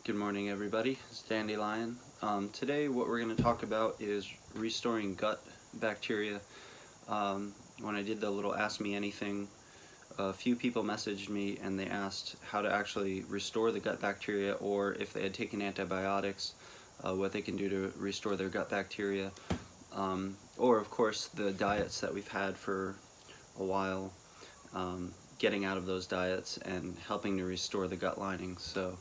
Good morning, everybody. It's Dandelion. Today what we're going to talk about is restoring gut bacteria. When I did the little Ask Me Anything, a few people messaged me and they asked how to actually restore the gut bacteria, or if they had taken antibiotics, what they can do to restore their gut bacteria. Or of course the diets that we've had for a while, getting out of those diets and helping to restore the gut lining. So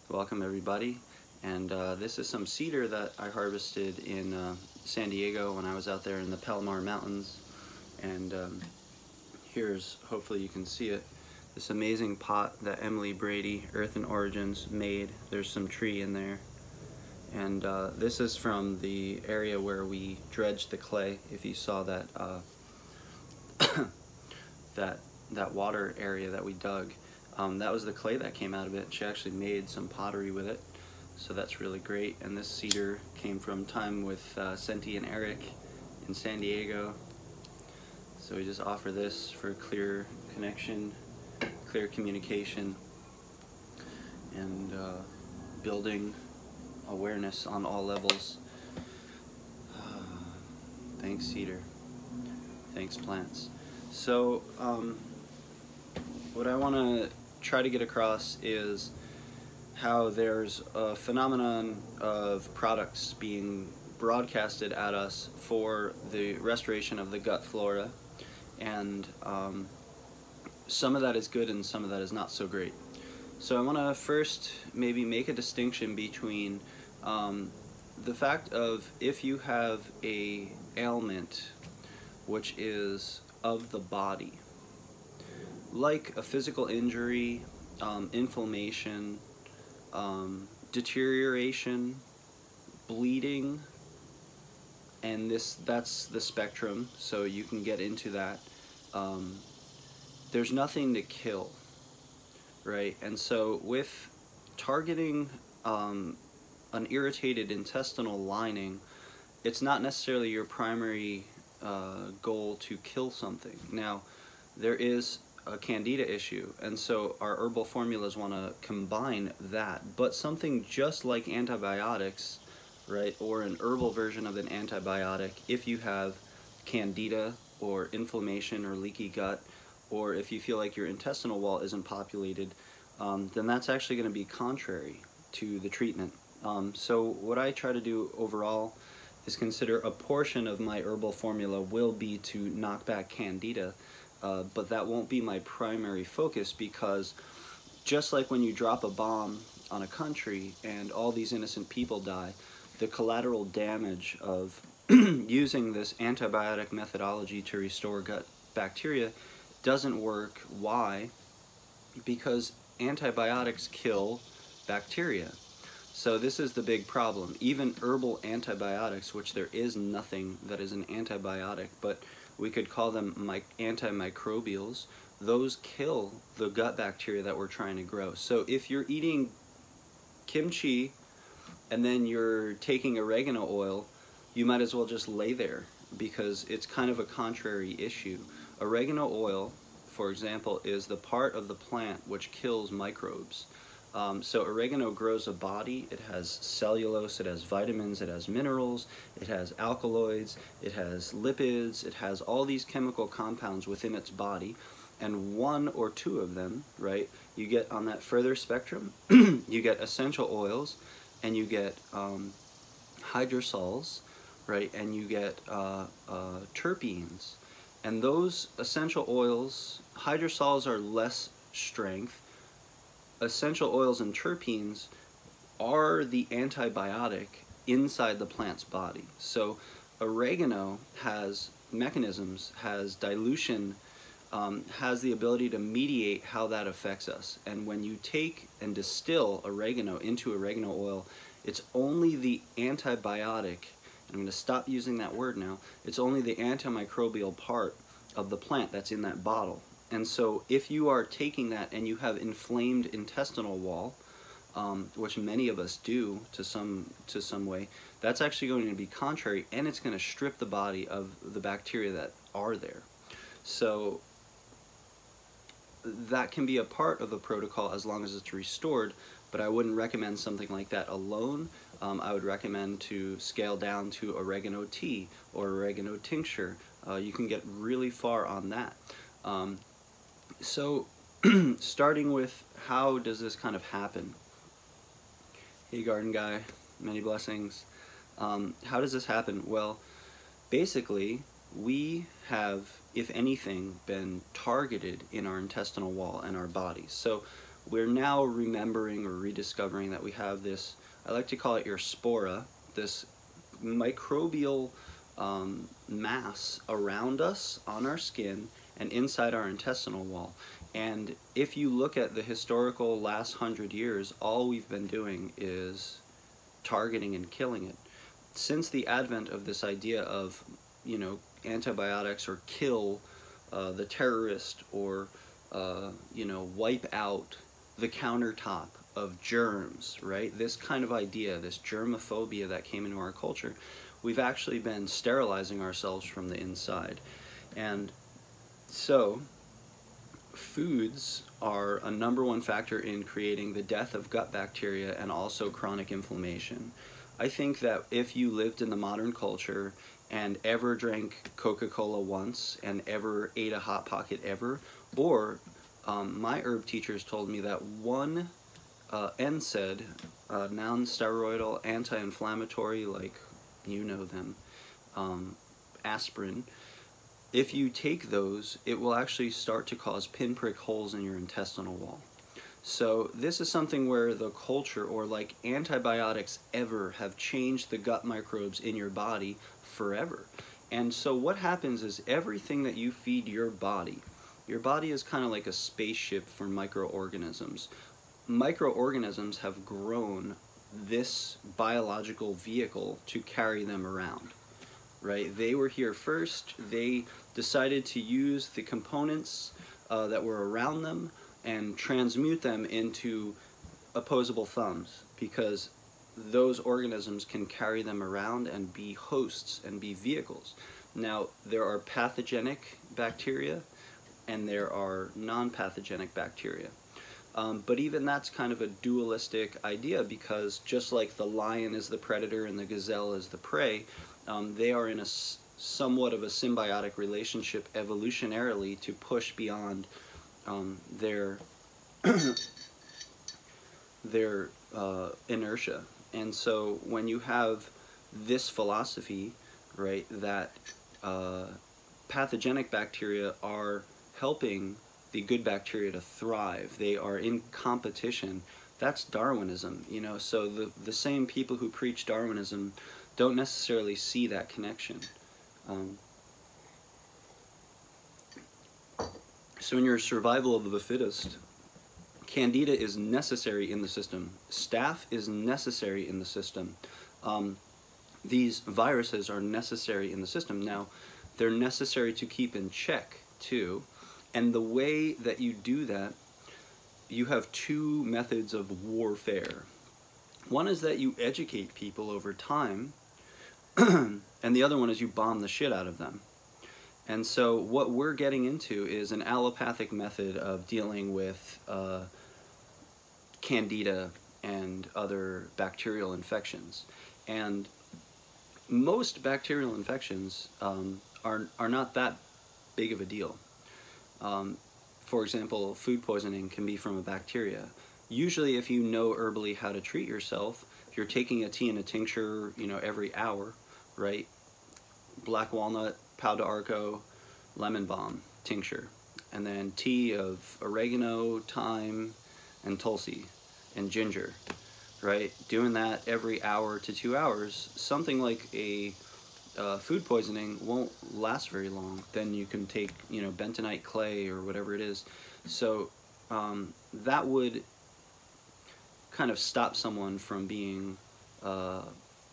welcome everybody, and this is some cedar that I harvested in San Diego when I was out there in the Palomar Mountains, and here's, hopefully you can see it, this amazing pot that Emily Brady, Earth and Origins, made. There's some tree in there, and this is from the area where we dredged the clay. If you saw that that water area that we dug, that was the clay that came out of it. She actually made some pottery with it, so that's really great. And this cedar came from time with Senti and Eric in San Diego. So we just offer this for clear connection, clear communication, and building awareness on all levels. Thanks, cedar. Thanks, plants. So what I want to try to get across is how there's a phenomenon of products being broadcasted at us for the restoration of the gut flora, and some of that is good and some of that is not so great. So I want to first maybe make a distinction between the fact of, if you have a ailment which is of the body, like a physical injury, inflammation, deterioration, bleeding, and that's the spectrum, so you can get into that. There's nothing to kill, right? And so with targeting an irritated intestinal lining, it's not necessarily your primary goal to kill something. Now, there is a candida issue, and so our herbal formulas want to combine that, but something just like antibiotics, right, or an herbal version of an antibiotic, if you have candida or inflammation or leaky gut, or if you feel like your intestinal wall isn't populated, then that's actually going to be contrary to the treatment. So what I try to do overall is consider a portion of my herbal formula will be to knock back candida, but that won't be my primary focus, because just like when you drop a bomb on a country and all these innocent people die, the collateral damage of using this antibiotic methodology to restore gut bacteria doesn't work. Why? Because antibiotics kill bacteria. So this is the big problem. Even herbal antibiotics, which there is nothing that is an antibiotic, but we could call them antimicrobials, those kill the gut bacteria that we're trying to grow. So if you're eating kimchi and then you're taking oregano oil, you might as well just lay there, because it's kind of a contrary issue. Oregano oil, for example, is the part of the plant which kills microbes. So oregano grows a body. It has cellulose, it has vitamins, it has minerals, it has alkaloids, it has lipids, it has all these chemical compounds within its body, and one or two of them, right, you get on that further spectrum, you get essential oils, and you get hydrosols, right, and you get terpenes. And those essential oils, hydrosols are less strength. Essential oils and terpenes are the antibiotic inside the plant's body. So oregano has mechanisms, has dilution, has the ability to mediate how that affects us. And when you take and distill oregano into oregano oil, it's only the antibiotic, and I'm going to stop using that word now, it's only the antimicrobial part of the plant that's in that bottle. And so if you are taking that and you have inflamed intestinal wall, which many of us do to some way, that's actually going to be contrary, and it's going to strip the body of the bacteria that are there. So that can be a part of the protocol as long as it's restored, but I wouldn't recommend something like that alone. I would recommend to scale down to oregano tea or oregano tincture. You can get really far on that. So starting with how does this kind of happen? Hey garden guy, many blessings. How does this happen? Well, basically we have, if anything, been targeted in our intestinal wall and our bodies. So we're now remembering or rediscovering that we have this, I like to call it your spora, this microbial mass around us on our skin and inside our intestinal wall. And if you look at the historical last 100 years, all we've been doing is targeting and killing it. Since the advent of this idea of, you know, antibiotics or kill the terrorist or, you know, wipe out the countertop of germs, right? This kind of idea, this germophobia that came into our culture, we've actually been sterilizing ourselves from the inside. And so foods are a #1 factor in creating the death of gut bacteria and also chronic inflammation. I think that if you lived in the modern culture and ever drank Coca-Cola once and ever ate a Hot Pocket ever, or my herb teachers told me that one NSAID, non-steroidal anti-inflammatory, like you know them, aspirin, if you take those, it will actually start to cause pinprick holes in your intestinal wall. So this is something where the culture, or like antibiotics ever, have changed the gut microbes in your body forever. And so what happens is everything that you feed your body is kind of like a spaceship for microorganisms. Microorganisms have grown this biological vehicle to carry them around. Right? They were here first. They decided to use the components that were around them and transmute them into opposable thumbs, because those organisms can carry them around and be hosts and be vehicles. Now, there are pathogenic bacteria and there are non-pathogenic bacteria. But even that's kind of a dualistic idea, because just like the lion is the predator and the gazelle is the prey, they are in a somewhat of a symbiotic relationship evolutionarily to push beyond their their inertia. And so when you have this philosophy, right, that pathogenic bacteria are helping the good bacteria to thrive, they are in competition, that's Darwinism, you know. So the same people who preach Darwinism don't necessarily see that connection. So in your survival of the fittest, Candida is necessary in the system. Staph is necessary in the system. These viruses are necessary in the system. Now, they're necessary to keep in check too. And the way that you do that, you have two methods of warfare. One is that you educate people over time, and the other one is you bomb the shit out of them. And so what we're getting into is an allopathic method of dealing with Candida and other bacterial infections. And most bacterial infections are not that big of a deal. For example, food poisoning can be from a bacteria. Usually if you know herbally how to treat yourself, if you're taking a tea and a tincture, you know, every hour, right? Black walnut, pau d'arco, lemon balm tincture, and then tea of oregano, thyme, and Tulsi, and ginger, right? Doing that every hour to 2 hours, something like a food poisoning won't last very long. Then you can take, you know, bentonite clay or whatever it is. So that would kind of stop someone from being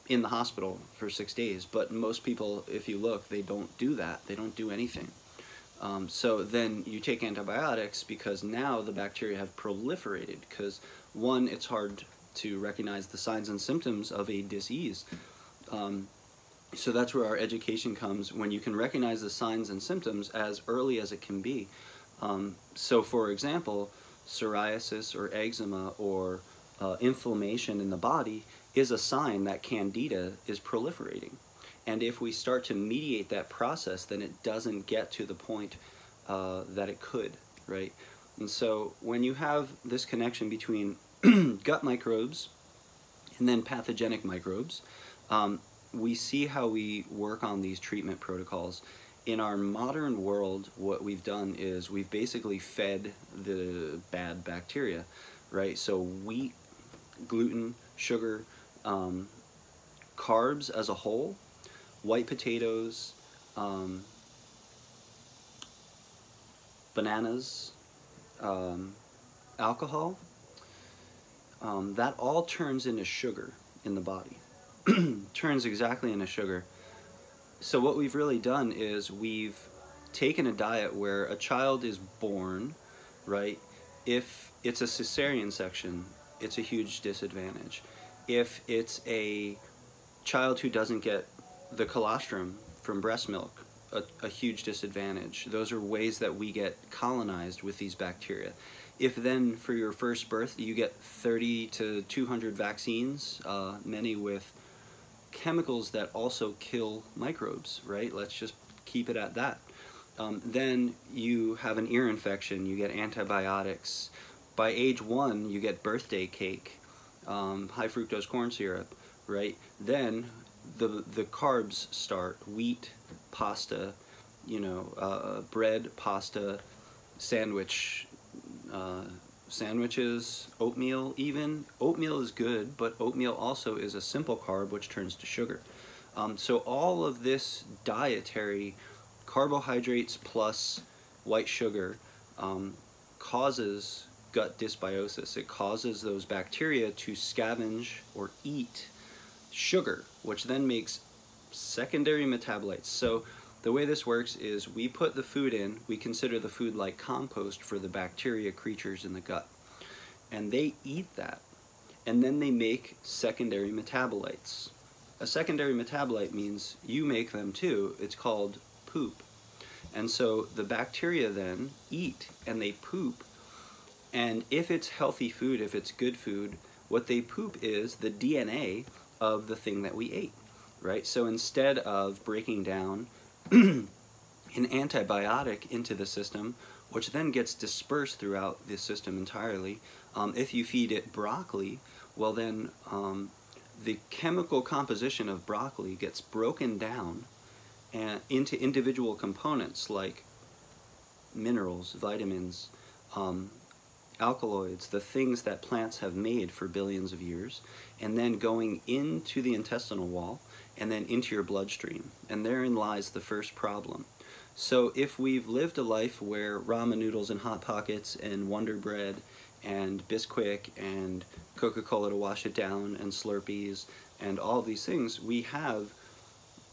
in the hospital for 6 days. But most people, if you look, they don't do that. They don't do anything. So then you take antibiotics because now the bacteria have proliferated, because one, it's hard to recognize the signs and symptoms of a disease. So that's where our education comes, when you can recognize the signs and symptoms as early as it can be. So for example, psoriasis or eczema or inflammation in the body is a sign that candida is proliferating. And if we start to mediate that process, then it doesn't get to the point that it could, right? And so when you have this connection between gut microbes and then pathogenic microbes, we see how we work on these treatment protocols. In our modern world, what we've done is we've basically fed the bad bacteria, right? So wheat, gluten, sugar, carbs as a whole, white potatoes, bananas, alcohol, that all turns into sugar in the body. Turns exactly into sugar. So what we've really done is we've taken a diet where a child is born, right? If it's a cesarean section, it's a huge disadvantage. If it's a child who doesn't get the colostrum from breast milk, a huge disadvantage. Those are ways that we get colonized with these bacteria. If then for your first birth you get 30 to 200 vaccines, many with chemicals that also kill microbes, right? Let's just keep it at that. Then you have an ear infection, you get antibiotics. By age 1, you get birthday cake, high fructose corn syrup, right? Then the carbs start, wheat, pasta, bread, pasta, sandwiches, oatmeal even. Oatmeal is good, but oatmeal also is a simple carb which turns to sugar. So all of this dietary carbohydrates plus white sugar causes gut dysbiosis. It causes those bacteria to scavenge or eat sugar, which then makes secondary metabolites. So the way this works is we put the food in, we consider the food like compost for the bacteria creatures in the gut. And they eat that. And then they make secondary metabolites. A secondary metabolite means you make them too. It's called poop. And so the bacteria then eat and they poop. And if it's healthy food, if it's good food, what they poop is the DNA of the thing that we ate, right? So instead of breaking down an antibiotic into the system, which then gets dispersed throughout the system entirely, if you feed it broccoli, well then the chemical composition of broccoli gets broken down into individual components like minerals, vitamins, alkaloids, the things that plants have made for billions of years, and then going into the intestinal wall and then into your bloodstream. And therein lies the first problem. So if we've lived a life where ramen noodles and Hot Pockets and Wonder Bread and Bisquick and Coca-Cola to wash it down and Slurpees and all of these things, we have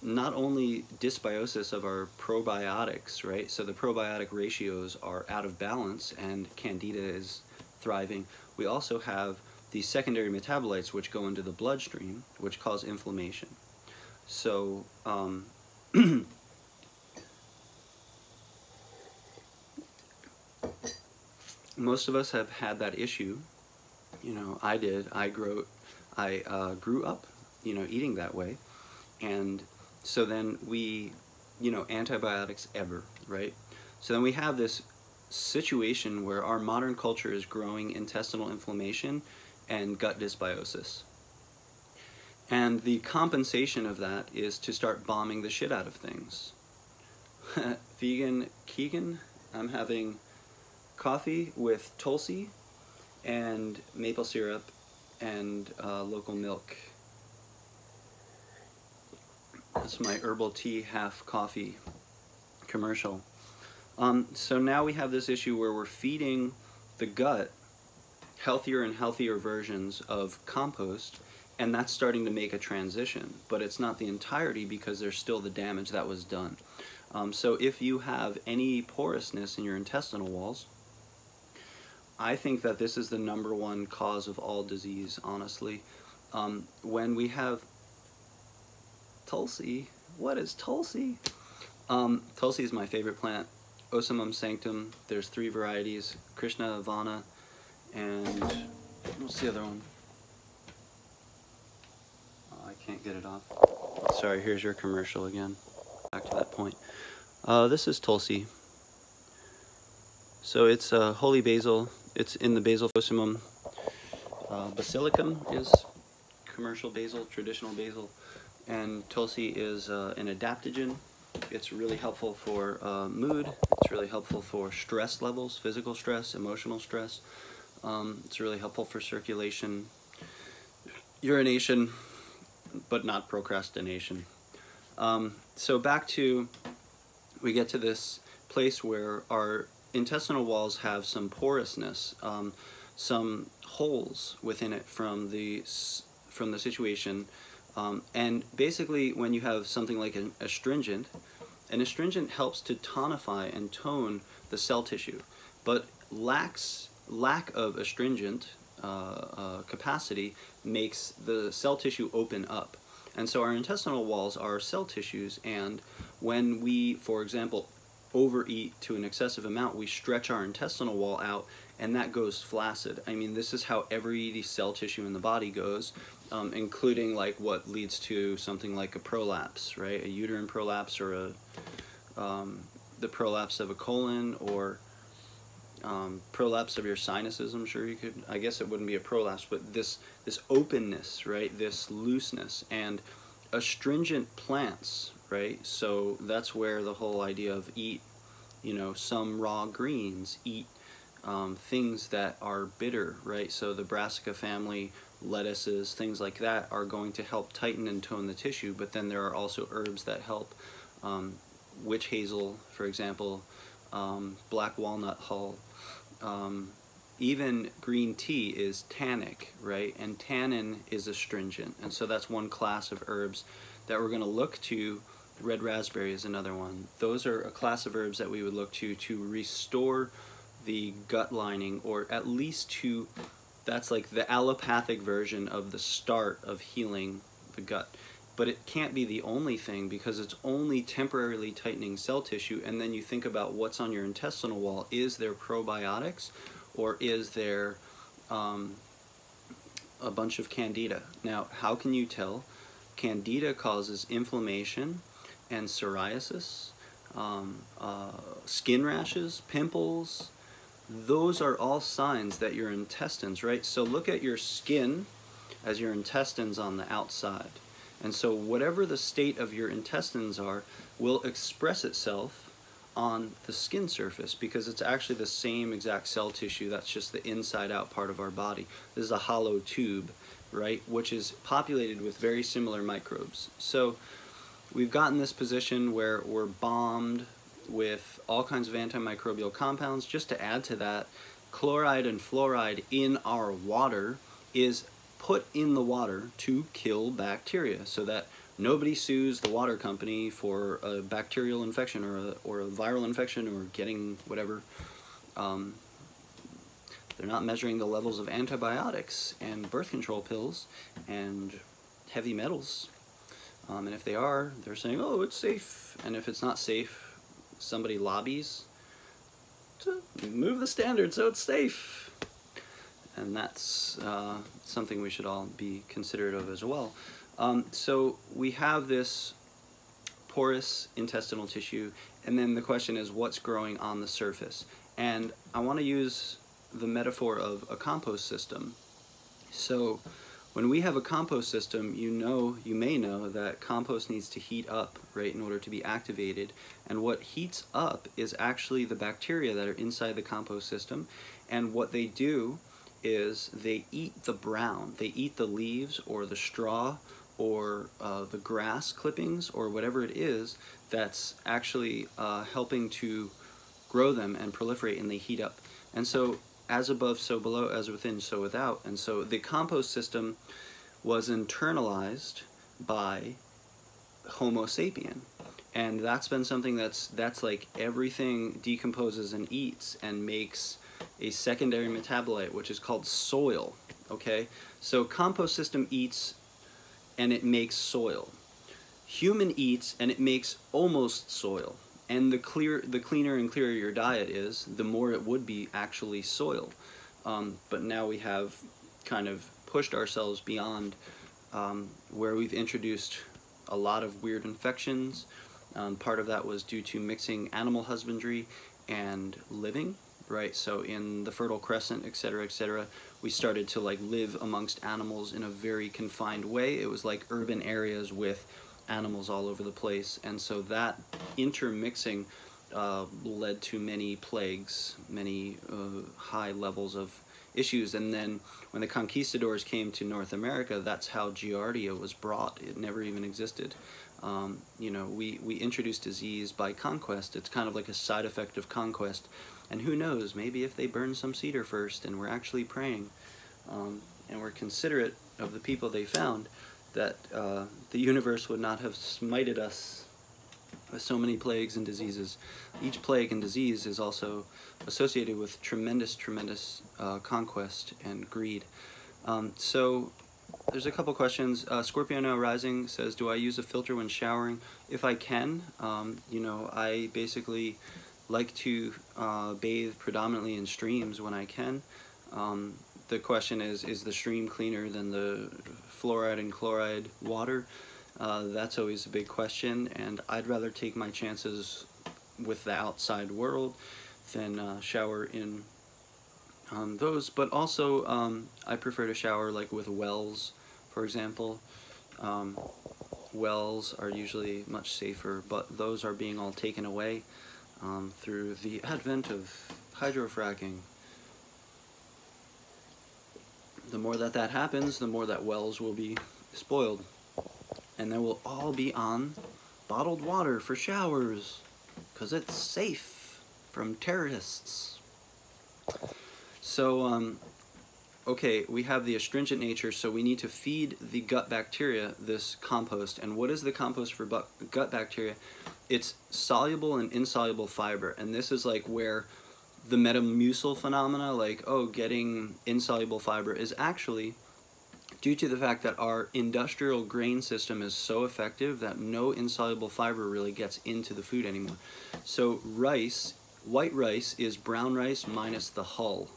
not only dysbiosis of our probiotics, right? So the probiotic ratios are out of balance and candida is thriving. We also have these secondary metabolites which go into the bloodstream, which cause inflammation. So most of us have had that issue. I did. I grew up, eating that way. And so then we, antibiotics ever, right? So then we have this situation where our modern culture is growing intestinal inflammation and gut dysbiosis. And the compensation of that is to start bombing the shit out of things. Vegan Keegan, I'm having coffee with Tulsi and maple syrup and local milk. That's my herbal tea, half coffee commercial. So now we have this issue where we're feeding the gut healthier and healthier versions of compost, and that's starting to make a transition. But it's not the entirety because there's still the damage that was done. So if you have any porousness in your intestinal walls, I think that this is the #1 cause of all disease, honestly. When we have Tulsi, what is Tulsi? Tulsi is my favorite plant. Ocimum sanctum. There's 3 varieties: Krishna, Ivana, and what's the other one? I can't get it off. Sorry, here's your commercial again. Back to that point. This is Tulsi. So it's holy basil. It's in the basil fosimum. Basilicum is commercial basil, traditional basil. And Tulsi is an adaptogen. It's really helpful for mood. It's really helpful for stress levels, physical stress, emotional stress. It's really helpful for circulation, urination, but not procrastination. So back to, we get to this place where our intestinal walls have some porousness, some holes within it from the situation. And basically, when you have something like an astringent helps to tonify and tone the cell tissue, but lack of astringent capacity makes the cell tissue open up. And so our intestinal walls are cell tissues, and when we, for example, overeat to an excessive amount, we stretch our intestinal wall out, and that goes flaccid. I mean, this is how every cell tissue in the body goes, including like what leads to something like a prolapse, right? A uterine prolapse, or the prolapse of a colon, or prolapse of your sinuses. I'm sure you could, I guess it wouldn't be a prolapse, but this openness, right? This looseness, and astringent plants, right? So that's where the whole idea of eat, some raw greens, eat things that are bitter, right? So the brassica family, lettuces, things like that are going to help tighten and tone the tissue, but then there are also herbs that help. Witch hazel, for example, black walnut hull, even green tea is tannic, right? And tannin is astringent, and so that's one class of herbs that we're going to look to. Red raspberry is another one. Those are a class of herbs that we would look to restore the gut lining, or at least that's like the allopathic version of the start of healing the gut. But it can't be the only thing, because it's only temporarily tightening cell tissue. And then you think about what's on your intestinal wall. Is there probiotics, or is there a bunch of candida? Now, how can you tell? Candida causes inflammation and psoriasis, skin rashes, pimples. Those are all signs that your intestines, right? So look at your skin as your intestines on the outside. And so whatever the state of your intestines are will express itself on the skin surface, because it's actually the same exact cell tissue. That's just the inside out part of our body. This is a hollow tube, right, which is populated with very similar microbes. So we've gotten this position where we're bombed with all kinds of antimicrobial compounds. Just to add to that, chloride and fluoride in our water is put in the water to kill bacteria, so that nobody sues the water company for a bacterial infection or a viral infection, or getting whatever. They're not measuring the levels of antibiotics and birth control pills and heavy metals. And if they are, they're saying, oh, it's safe. And if it's not safe, somebody lobbies to move the standard so it's safe. And that's something we should all be considerate of as well. So we have this porous intestinal tissue, and then the question is, what's growing on the surface? And I want to use the metaphor of a compost system. So when we have a compost system, you may know that compost needs to heat up, right, in order to be activated. And what heats up is actually the bacteria that are inside the compost system. And what they do is they eat the brown. They eat the leaves or the straw or the grass clippings or whatever it is that's actually helping to grow them and proliferate, and they heat up. And so as above, so below, as within, so without. And so the compost system was internalized by Homo sapien. And that's been something that's like everything decomposes and eats and makes a secondary metabolite, which is called soil, okay? So compost system eats and it makes soil. Human eats and it makes almost soil. And the cleaner and clearer your diet is, the more it would be actually soil. But now we have kind of pushed ourselves beyond where we've introduced a lot of weird infections. Part of that was due to mixing animal husbandry and living, right? So in the Fertile Crescent, etc., we started to like live amongst animals in a very confined way. It was like urban areas with animals all over the place, and so that intermixing led to many plagues, many high levels of issues. And then when the conquistadors came to North America, that's how Giardia was brought. It never even existed. We introduced disease by conquest. It's kind of like a side effect of conquest. And who knows, maybe if they burn some cedar first and we're actually praying and we're considerate of the people they found, that the universe would not have smited us with so many plagues and diseases. Each plague and disease is also associated with tremendous conquest and greed. So there's a couple questions. Scorpio Rising says, do I use a filter when showering? If I can. I basically like to bathe predominantly in streams when I can. The question is the stream cleaner than the fluoride and chloride water? That's always a big question, and I'd rather take my chances with the outside world than shower in those. But also, I prefer to shower like with wells, for example. Wells are usually much safer, but those are being all taken away through the advent of hydrofracking. The more that happens, the more that wells will be spoiled. And then we'll all be on bottled water for showers, because it's safe from terrorists. So, okay, we have the astringent nature, so we need to feed the gut bacteria this compost. And what is the compost for gut bacteria? It's soluble and insoluble fiber, and this is like where the metamucil phenomena, like, getting insoluble fiber, is actually due to the fact that our industrial grain system is so effective that no insoluble fiber really gets into the food anymore. So rice, white rice, is brown rice minus the hull,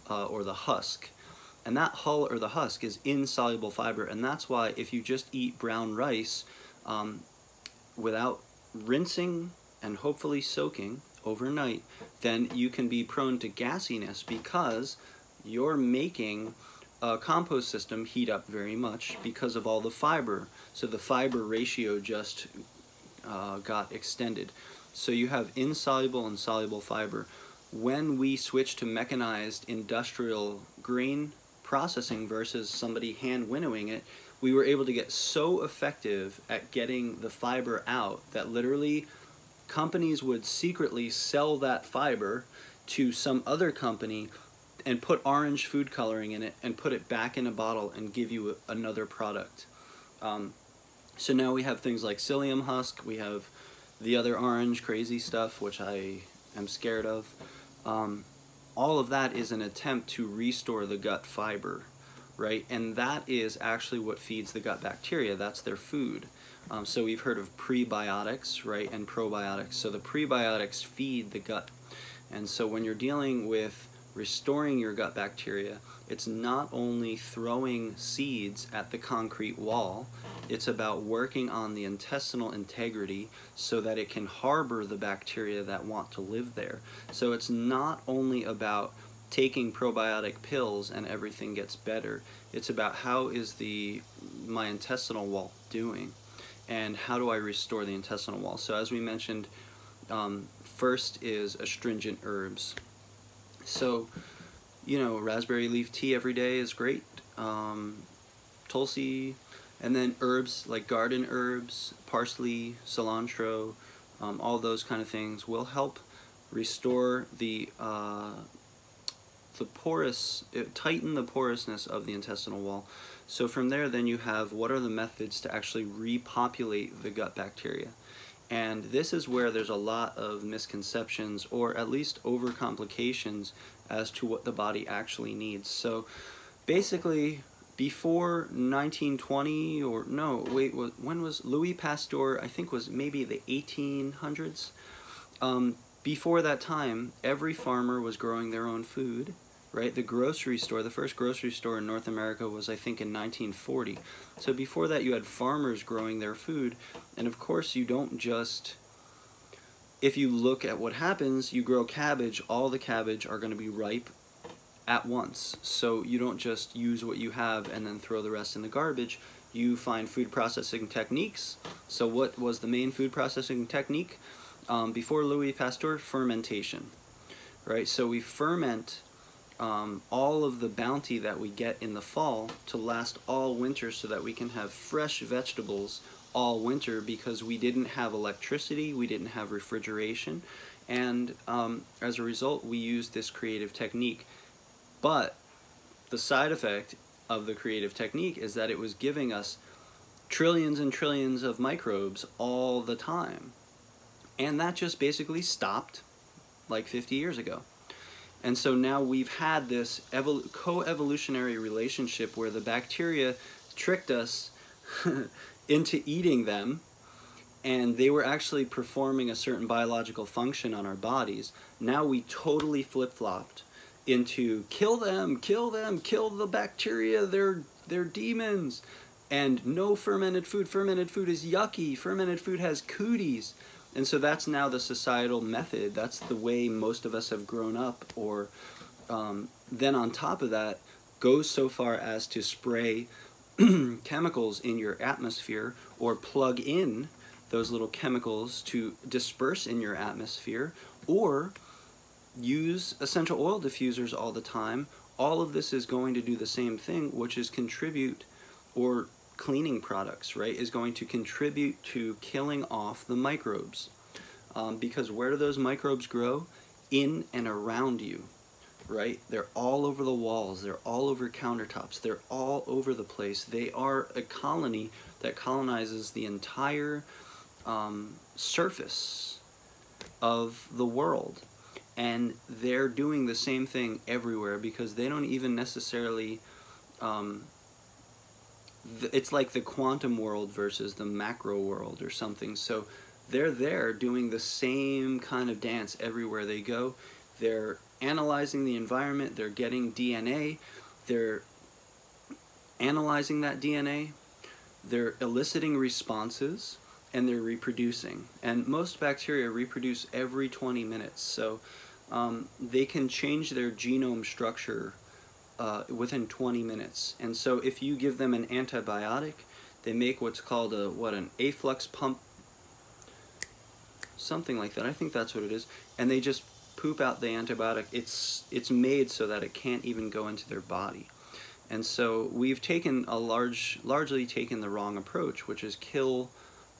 or the husk. And that hull or the husk is insoluble fiber, and that's why if you just eat brown rice without rinsing and hopefully soaking overnight, then you can be prone to gassiness, because you're making a compost system heat up very much because of all the fiber. So the fiber ratio just got extended. So you have insoluble and soluble fiber. When we switch to mechanized industrial grain processing versus somebody hand winnowing it, we were able to get so effective at getting the fiber out that literally companies would secretly sell that fiber to some other company and put orange food coloring in it and put it back in a bottle and give you another product. So now we have things like psyllium husk, we have the other orange crazy stuff, which I am scared of. All of that is an attempt to restore the gut fiber, right? And that is actually what feeds the gut bacteria. That's their food. So we've heard of prebiotics, right, and probiotics. So the prebiotics feed the gut. And so when you're dealing with restoring your gut bacteria, it's not only throwing seeds at the concrete wall, it's about working on the intestinal integrity so that it can harbor the bacteria that want to live there. So it's not only about taking probiotic pills and everything gets better. It's about how is my intestinal wall doing, and how do I restore the intestinal wall. So as we mentioned, first is astringent herbs. So, raspberry leaf tea every day is great. Tulsi, and then herbs like garden herbs, parsley, cilantro, all those kind of things will help restore tighten the porousness of the intestinal wall. So from there, then you have what are the methods to actually repopulate the gut bacteria. And this is where there's a lot of misconceptions, or at least overcomplications, as to what the body actually needs. So basically, before 1920, or no, wait, when was Louis Pasteur? I think was maybe the 1800s. Before that time, every farmer was growing their own food, right? The grocery store, the first grocery store in North America was, I think, in 1940. So before that, you had farmers growing their food. And of course, you don't just, if you look at what happens, you grow cabbage, all the cabbage are going to be ripe at once. So you don't just use what you have and then throw the rest in the garbage. You find food processing techniques. So what was the main food processing technique? Before Louis Pasteur? Fermentation, right? So we ferment all of the bounty that we get in the fall to last all winter so that we can have fresh vegetables all winter, because we didn't have electricity, we didn't have refrigeration, and as a result we used this creative technique. But the side effect of the creative technique is that it was giving us trillions and trillions of microbes all the time, and that just basically stopped like 50 years ago. And so now we've had this co-evolutionary relationship where the bacteria tricked us into eating them, and they were actually performing a certain biological function on our bodies. Now we totally flip-flopped into kill them, kill the bacteria, they're demons, and no fermented food. Fermented food is yucky, fermented food has cooties. And so that's now the societal method. That's the way most of us have grown up. Or then on top of that, goes so far as to spray chemicals in your atmosphere, or plug in those little chemicals to disperse in your atmosphere, or use essential oil diffusers all the time. All of this is going to do the same thing, which is contribute, or cleaning products, right, is going to contribute to killing off the microbes. Because where do those microbes grow? In and around you, right? They're all over the walls, they're all over countertops, they're all over the place. They are a colony that colonizes the entire surface of the world. And they're doing the same thing everywhere, because they don't even necessarily it's like the quantum world versus the macro world or something. So they're there doing the same kind of dance everywhere they go. They're analyzing the environment, they're getting DNA, they're analyzing that DNA, they're eliciting responses, and they're reproducing. And most bacteria reproduce every 20 minutes. So they can change their genome structure within 20 minutes. And so if you give them an antibiotic, they make what's called an afflux pump, something like that. I think that's what it is. And they just poop out the antibiotic. It's made so that it can't even go into their body. And so we've taken largely taken the wrong approach, which is kill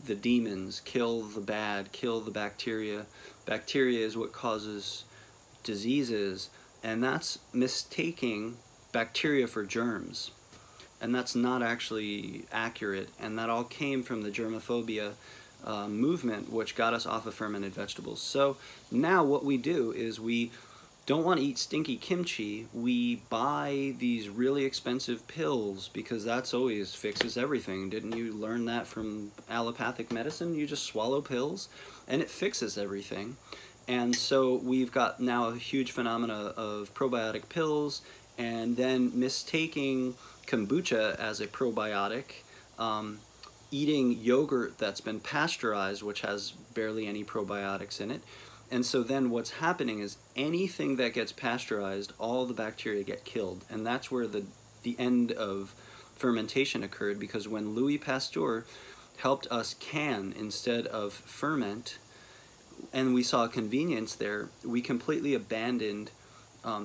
the demons, kill the bad, kill the bacteria. Bacteria is what causes diseases, and that's mistaking bacteria for germs. And that's not actually accurate, and that all came from the germophobia movement, which got us off of fermented vegetables. So now what we do is we don't want to eat stinky kimchi. We buy these really expensive pills, because that's always fixes everything. Didn't you learn that from allopathic medicine? You just swallow pills and it fixes everything. And so we've got now a huge phenomena of probiotic pills, and then mistaking kombucha as a probiotic, eating yogurt that's been pasteurized, which has barely any probiotics in it. And so then what's happening is anything that gets pasteurized, all the bacteria get killed. And that's where the end of fermentation occurred, because when Louis Pasteur helped us can instead of ferment, and we saw convenience there, we completely abandoned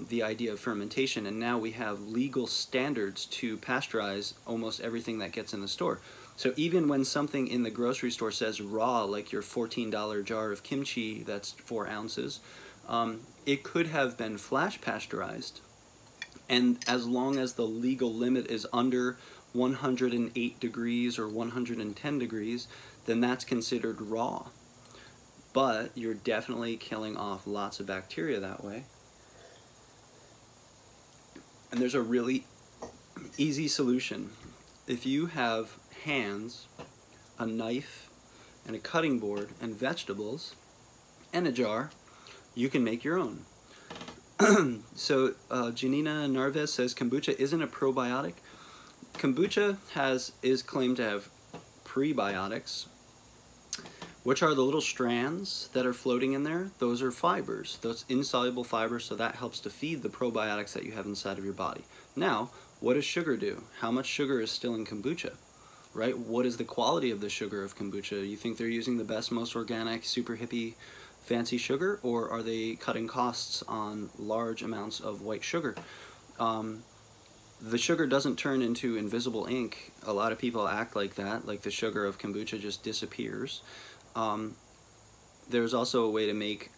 the idea of fermentation, and now we have legal standards to pasteurize almost everything that gets in the store. So even when something in the grocery store says raw, like your $14 jar of kimchi that's 4 ounces, it could have been flash pasteurized, and as long as the legal limit is under 108 degrees or 110 degrees, then that's considered raw. But you're definitely killing off lots of bacteria that way. And there's a really easy solution. If you have hands, a knife, and a cutting board, and vegetables, and a jar, you can make your own. So Janina Narves says kombucha isn't a probiotic. Kombucha is claimed to have prebiotics, which are the little strands that are floating in there. Those are fibers, those insoluble fibers, so that helps to feed the probiotics that you have inside of your body. Now, what does sugar do? How much sugar is still in kombucha, right? What is the quality of the sugar of kombucha? You think they're using the best, most organic, super hippie, fancy sugar, or are they cutting costs on large amounts of white sugar? The sugar doesn't turn into invisible ink. A lot of people act like that, like the sugar of kombucha just disappears. There's also a way to make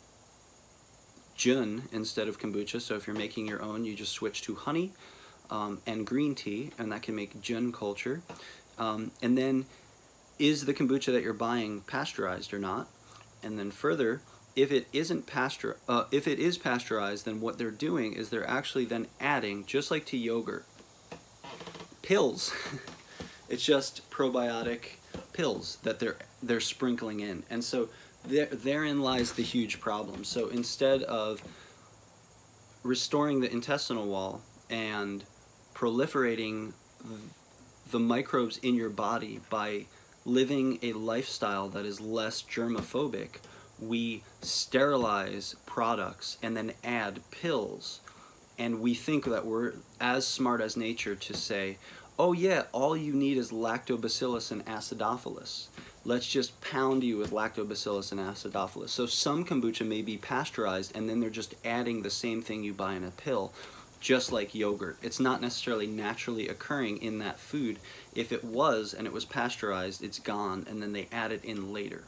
jun instead of kombucha. So if you're making your own, you just switch to honey and green tea, and that can make jun culture. And then, is the kombucha that you're buying pasteurized or not? And then further, if it is pasteurized, then what they're doing is they're actually then adding, just like to yogurt, pills. It's just probiotic pills that they're sprinkling in, and so therein lies the huge problem. So instead of restoring the intestinal wall and proliferating the microbes in your body by living a lifestyle that is less germophobic, we sterilize products and then add pills, and we think that we're as smart as nature to say, oh yeah, all you need is lactobacillus and acidophilus. Let's just pound you with lactobacillus and acidophilus. So some kombucha may be pasteurized, and then they're just adding the same thing you buy in a pill, just like yogurt. It's not necessarily naturally occurring in that food. If it was and it was pasteurized, it's gone, and then they add it in later,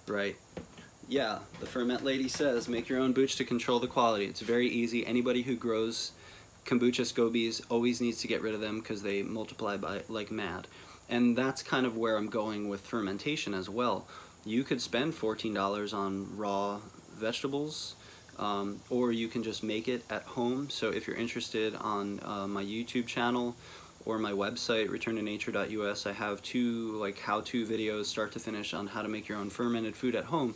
right? Yeah, the ferment lady says, make your own booch to control the quality. It's very easy. Anybody who grows kombucha scobies always needs to get rid of them because they multiply by like mad. And that's kind of where I'm going with fermentation as well. You could spend $14 on raw vegetables, or you can just make it at home. So if you're interested, on my YouTube channel or my website, returntonature.us, I have 2 like how-to videos, start to finish, on how to make your own fermented food at home.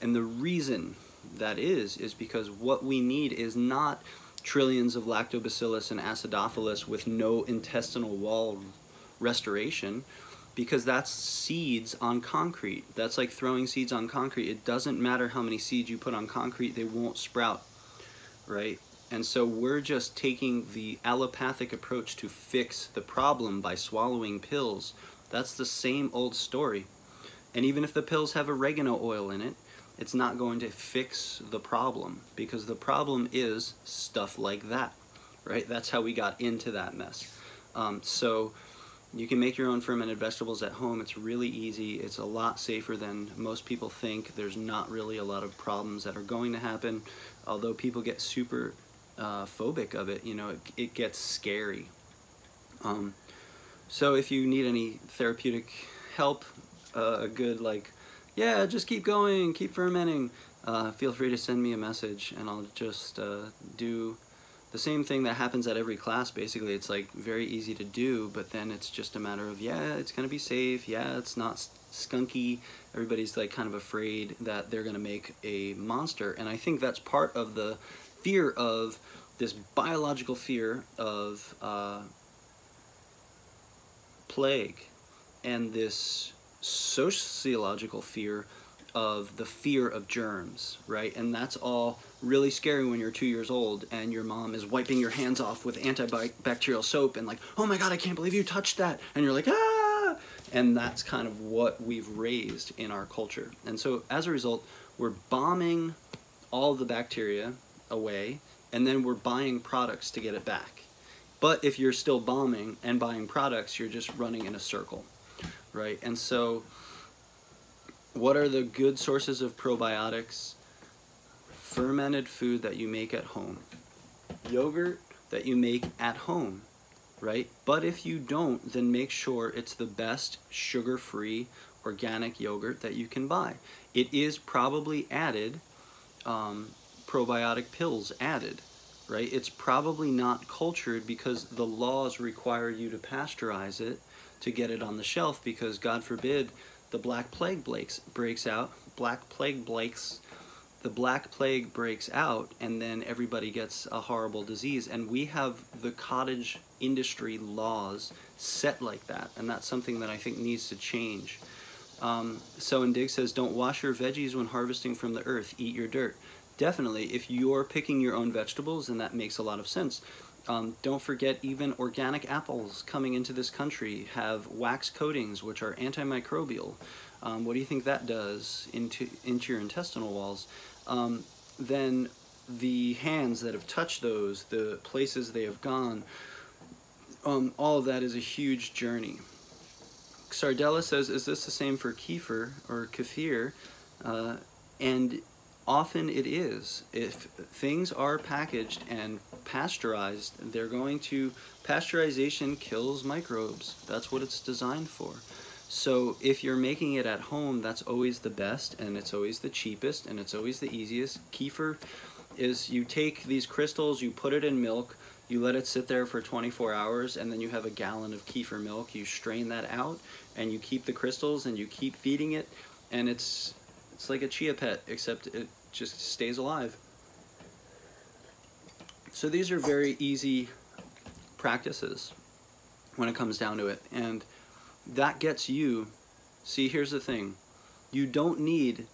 And the reason that is because what we need is not trillions of lactobacillus and acidophilus with no intestinal wall restoration, because that's seeds on concrete. That's like throwing seeds on concrete. It doesn't matter how many seeds you put on concrete, they won't sprout, right? And so we're just taking the allopathic approach to fix the problem by swallowing pills. That's the same old story. And even if the pills have oregano oil in it, it's not going to fix the problem, because the problem is stuff like that, right? That's how we got into that mess. So you can make your own fermented vegetables at home. It's really easy. It's a lot safer than most people think. There's not really a lot of problems that are going to happen, although people get super phobic of it. You know, it gets scary. So if you need any therapeutic help, a good like, yeah, just keep going, keep fermenting, feel free to send me a message, and I'll just do the same thing that happens at every class. Basically, it's like very easy to do, but then it's just a matter of, yeah, it's gonna be safe, yeah, it's not skunky. Everybody's like kind of afraid that they're gonna make a monster, and I think that's part of the fear of this biological fear of plague, and this sociological fear of the fear of germs, right? And that's all really scary when you're 2 years old and your mom is wiping your hands off with antibacterial soap and like, oh my God, I can't believe you touched that. And you're like, ah! And that's kind of what we've raised in our culture. And so as a result, we're bombing all the bacteria away, and then we're buying products to get it back. But if you're still bombing and buying products, you're just running in a circle, right? And so what are the good sources of probiotics? Fermented food that you make at home. Yogurt that you make at home, right? But if you don't, then make sure it's the best sugar-free organic yogurt that you can buy. It is probably added, probiotic pills added, right? It's probably not cultured because the laws require you to pasteurize it to get it on the shelf, because God forbid the Black Plague breaks out. Black Plague breaks. the Black Plague breaks out, and then everybody gets a horrible disease. And we have the cottage industry laws set like that, and that's something that I think needs to change. So Indig says, don't wash your veggies when harvesting from the earth, eat your dirt. Definitely, if you're picking your own vegetables, then that makes a lot of sense. Don't forget, even organic apples coming into this country have wax coatings, which are antimicrobial. What do you think that does into your intestinal walls? Then the hands that have touched those, the places they have gone, all of that is a huge journey. Sardella says, is this the same for kefir or kefir? And often it is. If things are packaged and pasteurized, they're going to, pasteurization kills microbes. That's what it's designed for. So if you're making it at home, that's always the best, and it's always the cheapest, and it's always the easiest. Kefir is, you take these crystals, you put it in milk, you let it sit there for 24 hours, and then you have a gallon of kefir milk. You strain that out, and you keep the crystals, and you keep feeding it, and it's like a chia pet, except it just stays alive. So these are very easy practices when it comes down to it, and that gets you, see, here's the thing, you don't need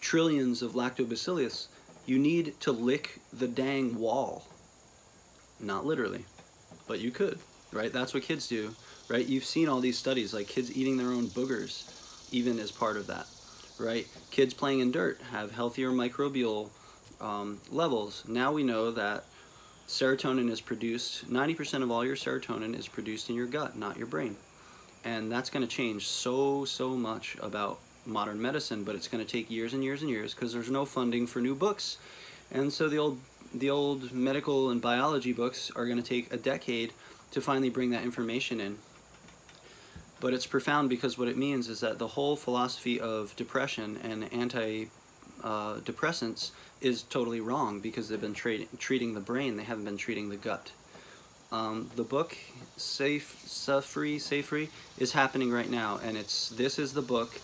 trillions of lactobacillus. You need to lick the dang wall. Not literally, but you could, right? That's what kids do, right? You've seen all these studies, like kids eating their own boogers, even as part of that, right? Kids playing in dirt have healthier microbial levels. Now we know that serotonin is produced, 90% of all your serotonin is produced in your gut, not your brain. And that's going to change so much about modern medicine, but it's going to take years and years and years because there's no funding for new books. And so the old medical and biology books are going to take a decade to finally bring that information in. But it's profound because what it means is that the whole philosophy of depression and antidepressants is totally wrong because they've been treating the brain, they haven't been treating the gut. The book Safe Free is happening right now, and this is the book.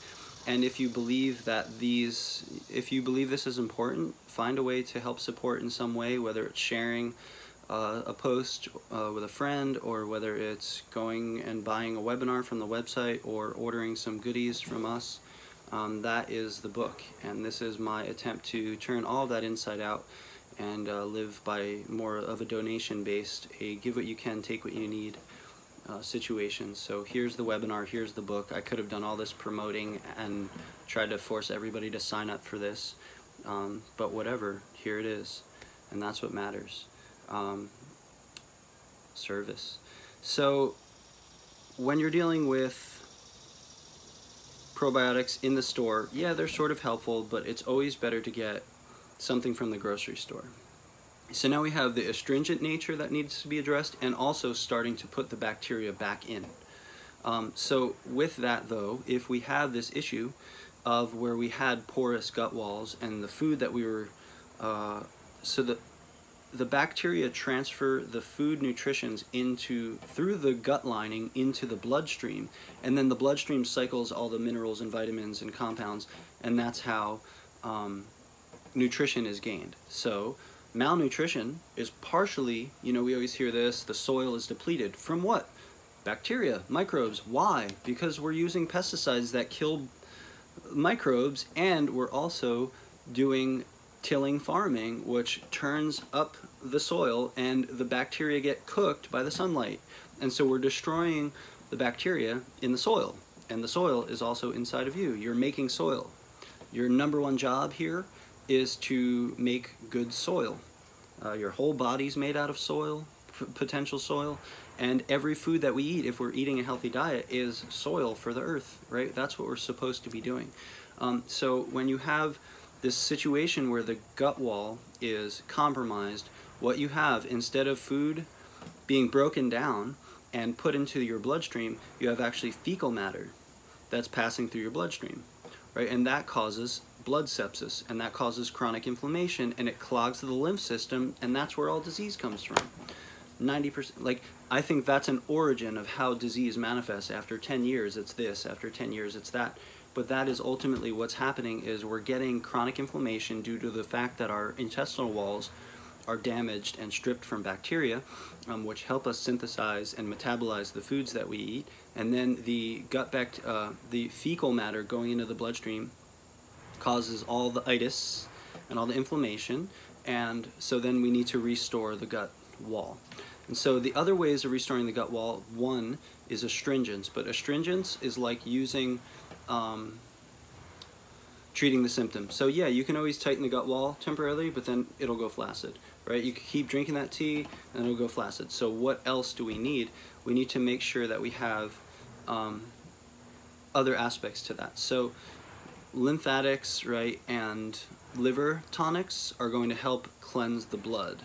And if you believe that this is important, find a way to help support in some way, whether it's sharing a post with a friend, or whether it's going and buying a webinar from the website, or ordering some goodies from us. That is the book, and this is my attempt to turn all of that inside out and live by more of a donation-based, a give what you can, take what you need situation. So here's the webinar, here's the book. I could have done all this promoting and tried to force everybody to sign up for this, but whatever, here it is, and that's what matters. Service. So when you're dealing with probiotics in the store, yeah, they're sort of helpful, but it's always better to get something from the grocery store. So now we have the astringent nature that needs to be addressed, and also starting to put the bacteria back in. So with that though, if we have this issue of where we had porous gut walls and the food that we were, so the bacteria transfer the food nutritions through the gut lining into the bloodstream, and then the bloodstream cycles all the minerals and vitamins and compounds, and that's how nutrition is gained. So malnutrition is partially, we always hear this, the soil is depleted. From what? Bacteria, microbes. Why? Because we're using pesticides that kill microbes, and we're also doing tilling farming, which turns up the soil, and the bacteria get cooked by the sunlight. And so we're destroying the bacteria in the soil, and the soil is also inside of you. You're making soil. Your number one job here is to make good soil. Your whole body's made out of soil, potential soil, and every food that we eat, if we're eating a healthy diet, is soil for the earth, right? That's what we're supposed to be doing. So when you have this situation where the gut wall is compromised, what you have, instead of food being broken down and put into your bloodstream, you have actually fecal matter that's passing through your bloodstream, right? And that causes blood sepsis, and that causes chronic inflammation, and it clogs the lymph system, and that's where all disease comes from. 90%, like, I think that's an origin of how disease manifests. After 10 years, it's this. After 10 years, it's that. but that is ultimately what's happening, is we're getting chronic inflammation due to the fact that our intestinal walls are damaged and stripped from bacteria, which help us synthesize and metabolize the foods that we eat. And then the the fecal matter going into the bloodstream causes all the itis and all the inflammation, and so then we need to restore the gut wall. And so the other ways of restoring the gut wall, one is astringents, but astringents is like using treating the symptoms. So yeah, you can always tighten the gut wall temporarily, but then it'll go flaccid, right? You can keep drinking that tea and it'll go flaccid. So what else do we need? We need to make sure that we have other aspects to that. So lymphatics, right, and liver tonics are going to help cleanse the blood.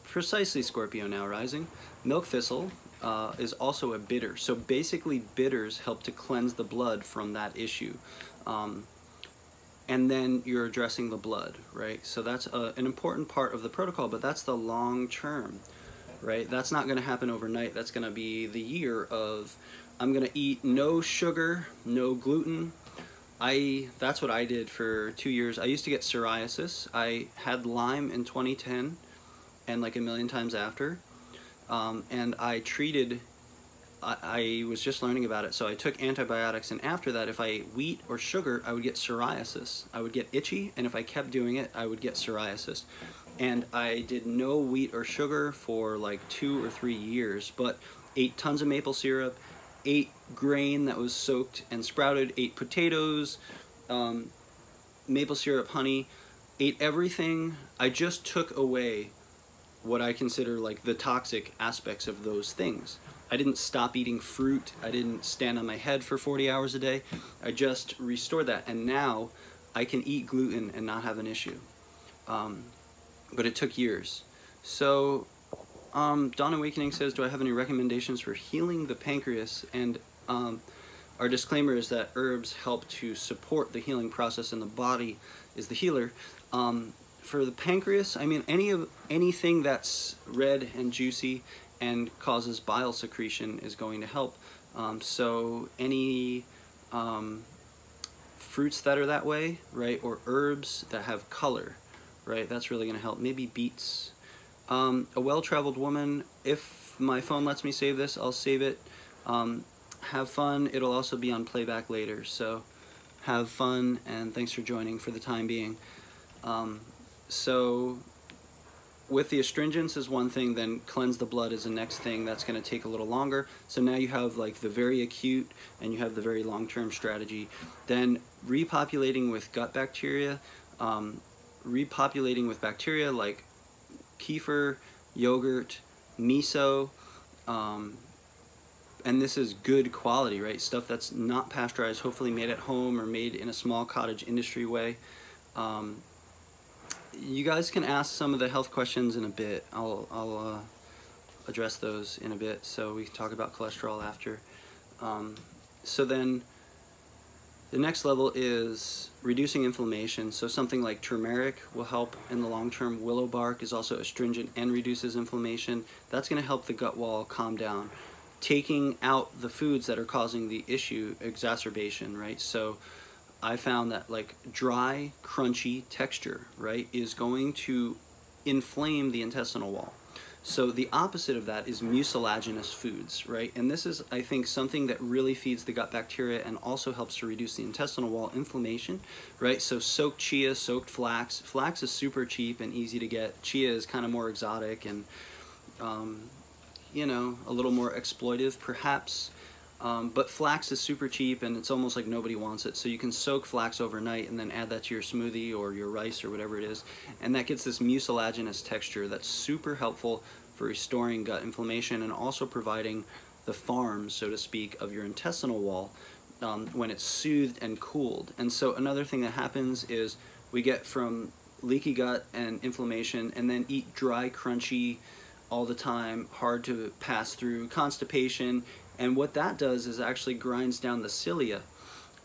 Precisely, Scorpio now rising. Milk thistle is also a bitter. So basically bitters help to cleanse the blood from that issue. And then you're addressing the blood, right? So that's an important part of the protocol, but that's the long term, right? That's not going to happen overnight. That's going to be the year of, I'm going to eat no sugar, no gluten. That's what I did for 2 years. I used to get psoriasis. I had Lyme in 2010 and like a million times after. And I treated, I was just learning about it, so I took antibiotics, and after that, if I ate wheat or sugar, I would get psoriasis. I would get itchy, and if I kept doing it, I would get psoriasis. And I did no wheat or sugar for like 2 or 3 years, but ate tons of maple syrup, ate grain that was soaked and sprouted, ate potatoes, maple syrup, honey, ate everything. I just took away what I consider like the toxic aspects of those things. I didn't stop eating fruit. I didn't stand on my head for 40 hours a day. I just restored that, and now I can eat gluten and not have an issue. But it took years. So Dawn Awakening says, do I have any recommendations for healing the pancreas? And our disclaimer is that herbs help to support the healing process, and the body is the healer. For the pancreas, I mean, anything that's red and juicy and causes bile secretion is going to help. So any fruits that are that way, right, or herbs that have color, right, that's really going to help. Maybe beets. A well-traveled woman, if my phone lets me save this, I'll save it. Have fun. It'll also be on playback later, so have fun, and thanks for joining for the time being. So with the astringents is one thing, then cleanse the blood is the next thing. That's going to take a little longer. So now you have like the very acute and you have the very long-term strategy. Then repopulating with gut bacteria, repopulating with bacteria like kefir, yogurt, miso, and this is good quality, right? Stuff that's not pasteurized, hopefully made at home or made in a small cottage industry way. You guys can ask some of the health questions in a bit. I'll address those in a bit, so we can talk about cholesterol after. So then the next level is reducing inflammation. So something like turmeric will help in the long term. Willow bark is also astringent and reduces inflammation. That's going to help the gut wall calm down. Taking out the foods that are causing the issue, exacerbation, right? So I found that like dry, crunchy texture, right, is going to inflame the intestinal wall. So the opposite of that is mucilaginous foods, right? And this is, I think, something that really feeds the gut bacteria and also helps to reduce the intestinal wall inflammation, right? So soaked chia, soaked flax. Flax is super cheap and easy to get. Chia is kind of more exotic and, you know, a little more exploitive, perhaps. But flax is super cheap and it's almost like nobody wants it. So you can soak flax overnight and then add that to your smoothie or your rice or whatever it is. And that gets this mucilaginous texture that's super helpful for restoring gut inflammation and also providing the farm, so to speak, of your intestinal wall when it's soothed and cooled. And so another thing that happens is we get from leaky gut and inflammation and then eat dry, crunchy all the time, hard to pass through, constipation. And what that does is actually grinds down the cilia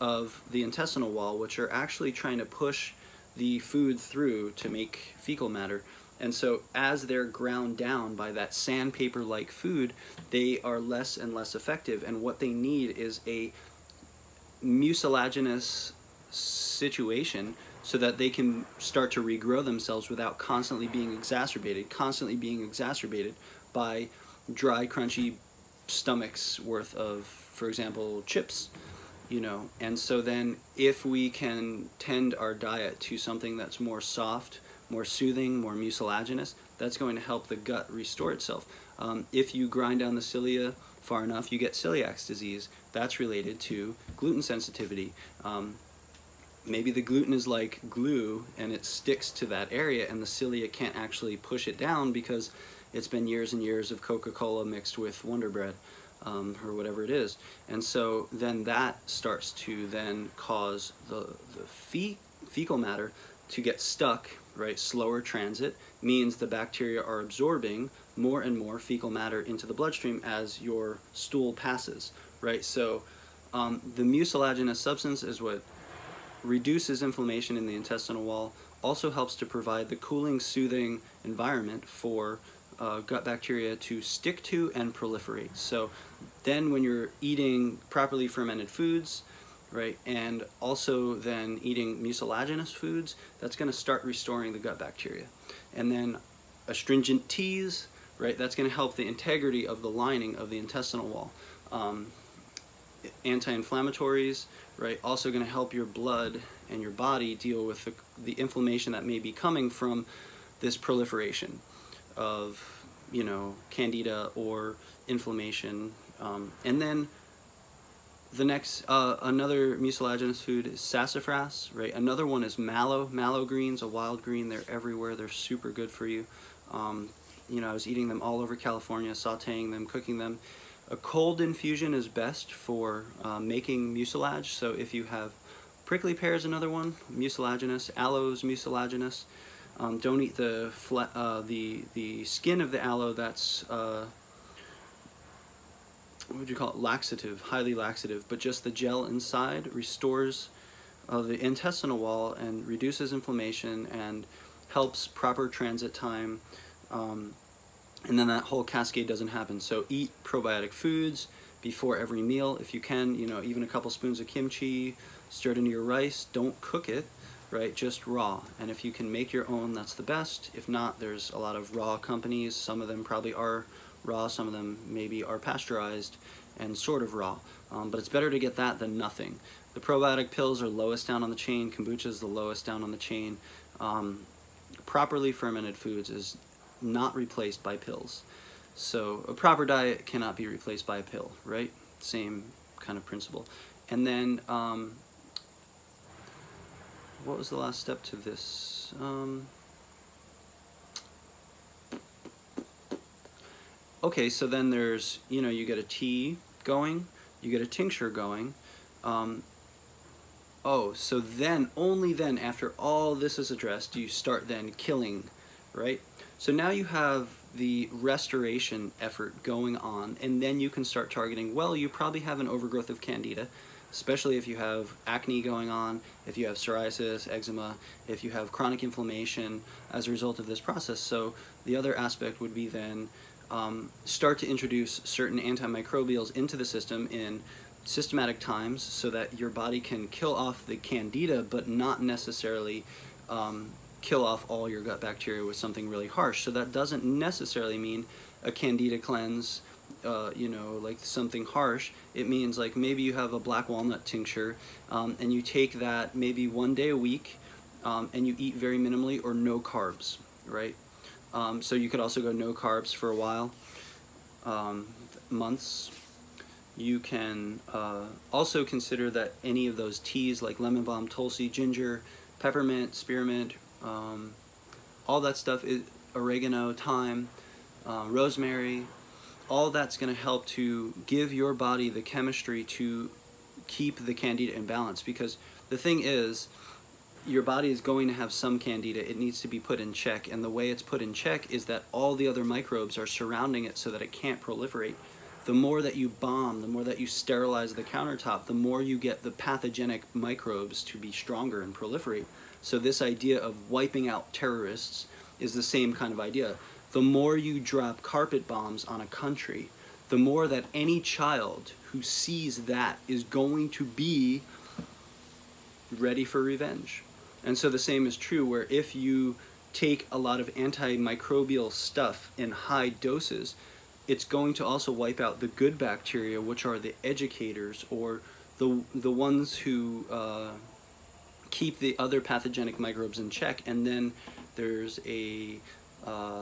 of the intestinal wall, which are actually trying to push the food through to make fecal matter. And so as they're ground down by that sandpaper-like food, they are less and less effective. And what they need is a mucilaginous situation so that they can start to regrow themselves without constantly being exacerbated by dry, crunchy stomachs worth of, for example, chips, you know. And so then if we can tend our diet to something that's more soft, more soothing, more mucilaginous, that's going to help the gut restore itself. If you grind down the cilia far enough, you get celiac disease. That's related to gluten sensitivity. Maybe the gluten is like glue and it sticks to that area, and the cilia can't actually push it down because it's been years and years of Coca-Cola mixed with Wonder Bread, or whatever it is. And so then that starts to then cause the fecal matter to get stuck, right? Slower transit means the bacteria are absorbing more and more fecal matter into the bloodstream as your stool passes, right? So the mucilaginous substance is what reduces inflammation in the intestinal wall, also helps to provide the cooling, soothing environment for gut bacteria to stick to and proliferate. So then when you're eating properly fermented foods, right, and also then eating mucilaginous foods, that's going to start restoring the gut bacteria. And then astringent teas, right, that's going to help the integrity of the lining of the intestinal wall. Anti-inflammatories, right, also going to help your blood and your body deal with the inflammation that may be coming from this proliferation of, you know, candida or inflammation. And then the next, another mucilaginous food is sassafras, right? Another one is mallow. Mallow greens, a wild green, they're everywhere. They're super good for you. You know, I was eating them all over California, sauteing them, cooking them. A cold infusion is best for making mucilage. So if you have prickly pear is another one, mucilaginous. Aloe is mucilaginous. Don't eat the skin of the aloe. That's what would you call it? Laxative, highly laxative. But just the gel inside restores the intestinal wall and reduces inflammation and helps proper transit time. And then that whole cascade doesn't happen. So eat probiotic foods before every meal if you can. You know, even a couple spoons of kimchi, stir it into your rice. Don't cook it, right? Just raw. And if you can make your own, that's the best. If not, there's a lot of raw companies. Some of them probably are raw. Some of them maybe are pasteurized and sort of raw. But it's better to get that than nothing. The probiotic pills are lowest down on the chain. Kombucha is the lowest down on the chain. Properly fermented foods is not replaced by pills. So a proper diet cannot be replaced by a pill, right? Same kind of principle. And then what was the last step to this? Okay, so then there's, you know, you get a tea going, you get a tincture going. So then, only then, after all this is addressed, do you start then killing, right? So now you have the restoration effort going on, and then you can start targeting, well, you probably have an overgrowth of candida, especially if you have acne going on, if you have psoriasis, eczema, if you have chronic inflammation as a result of this process. So the other aspect would be then start to introduce certain antimicrobials into the system in systematic times so that your body can kill off the candida, but not necessarily kill off all your gut bacteria with something really harsh. So that doesn't necessarily mean a candida cleanse, you know, like something harsh. It means like maybe you have a black walnut tincture and you take that maybe 1 day a week and you eat very minimally or no carbs, right? So you could also go no carbs for a while, months. You can also consider that any of those teas like lemon balm, Tulsi, ginger, peppermint, spearmint, all that stuff, is oregano, thyme, rosemary, all that's going to help to give your body the chemistry to keep the candida in balance. Because the thing is, your body is going to have some candida. It needs to be put in check, and the way it's put in check is that all the other microbes are surrounding it so that it can't proliferate. The more that you bomb, the more that you sterilize the countertop, the more you get the pathogenic microbes to be stronger and proliferate. So this idea of wiping out terrorists is the same kind of idea. The more you drop carpet bombs on a country, the more that any child who sees that is going to be ready for revenge. And so the same is true, where if you take a lot of antimicrobial stuff in high doses, it's going to also wipe out the good bacteria, which are the educators, or the ones who keep the other pathogenic microbes in check. And then there's a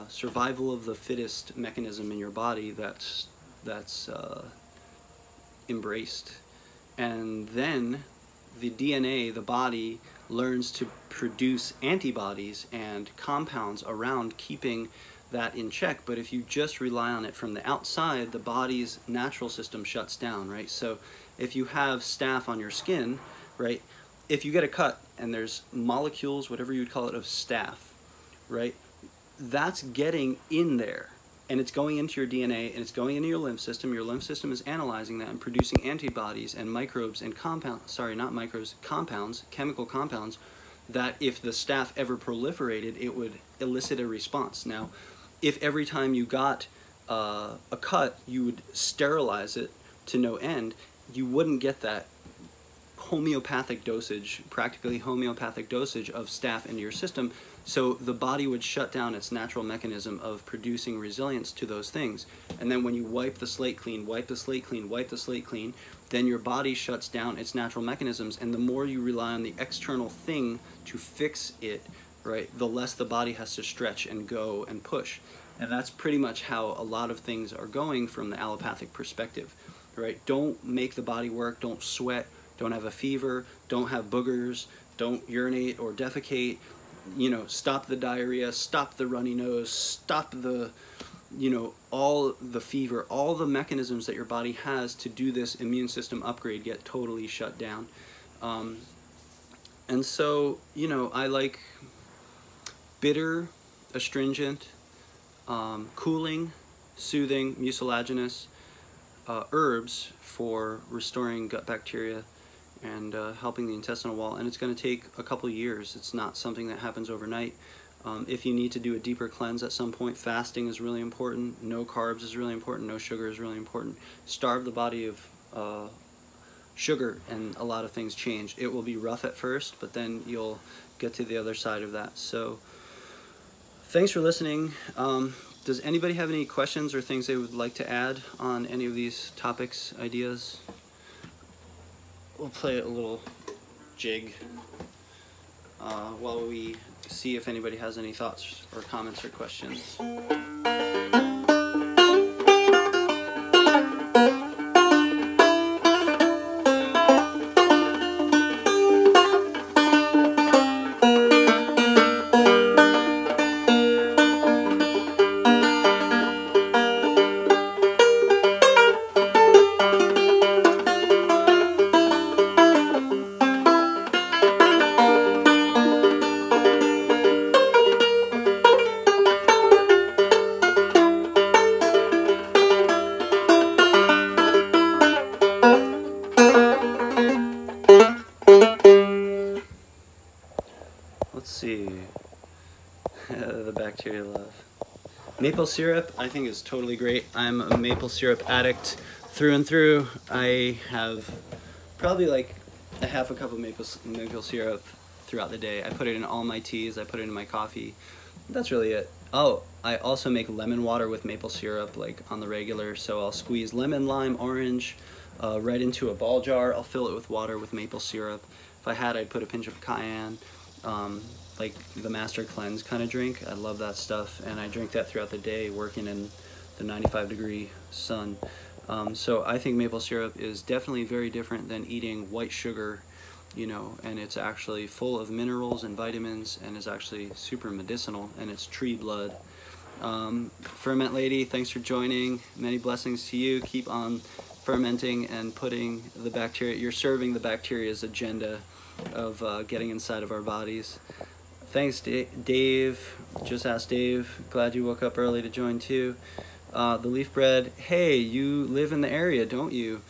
survival of the fittest mechanism in your body that's embraced. And then the DNA, the body, learns to produce antibodies and compounds around keeping that in check. But if you just rely on it from the outside, the body's natural system shuts down, right? So if you have staph on your skin, right, if you get a cut and there's molecules, whatever you'd call it, of staph, right, that's getting in there, and it's going into your DNA, and it's going into your lymph system. Your lymph system is analyzing that and producing antibodies and microbes and compounds, compounds, chemical compounds, that if the staph ever proliferated, it would elicit a response. Now, if every time you got a cut, you would sterilize it to no end, you wouldn't get that homeopathic dosage, practically homeopathic dosage of staph into your system. So the body would shut down its natural mechanism of producing resilience to those things. And then when you wipe the slate clean, wipe the slate clean, wipe the slate clean, then your body shuts down its natural mechanisms. And the more you rely on the external thing to fix it, right, the less the body has to stretch and go and push. And that's pretty much how a lot of things are going from the allopathic perspective, right? Don't make the body work, don't sweat, don't have a fever, don't have boogers, don't urinate or defecate. You know, stop the diarrhea, stop the runny nose, stop the, you know, all the fever, all the mechanisms that your body has to do this immune system upgrade get totally shut down. And so, you know, I like bitter, astringent, cooling, soothing, mucilaginous herbs for restoring gut bacteria and helping the intestinal wall. And it's going to take a couple years. It's not something that happens overnight. If you need to do a deeper cleanse at some point, fasting is really important. No carbs is really important. No sugar is really important. Starve the body of sugar, and a lot of things change. It will be rough at first, but then you'll get to the other side of that. So thanks for listening. Does anybody have any questions or things they would like to add on any of these topics, ideas? We'll play a little jig while we see if anybody has any thoughts or comments or questions. The bacteria love. Maple syrup, I think, is totally great. I'm a maple syrup addict through and through. I have probably like a half a cup of maple syrup throughout the day. I put it in all my teas. I put it in my coffee. That's really it. Oh, I also make lemon water with maple syrup, like on the regular. So I'll squeeze lemon, lime, orange right into a ball jar. I'll fill it with water with maple syrup. If I had, I'd put a pinch of cayenne. Like the Master Cleanse kind of drink. I love that stuff, and I drink that throughout the day working in the 95-degree sun. So I think maple syrup is definitely very different than eating white sugar, you know, and it's actually full of minerals and vitamins, and is actually super medicinal, and it's tree blood. Ferment Lady, thanks for joining. Many blessings to you. Keep on fermenting and putting the bacteria, you're serving the bacteria's agenda of getting inside of our bodies. Thanks, Dave. Just asked Dave. Glad you woke up early to join too. The Leaf Bread. Hey, you live in the area, don't you?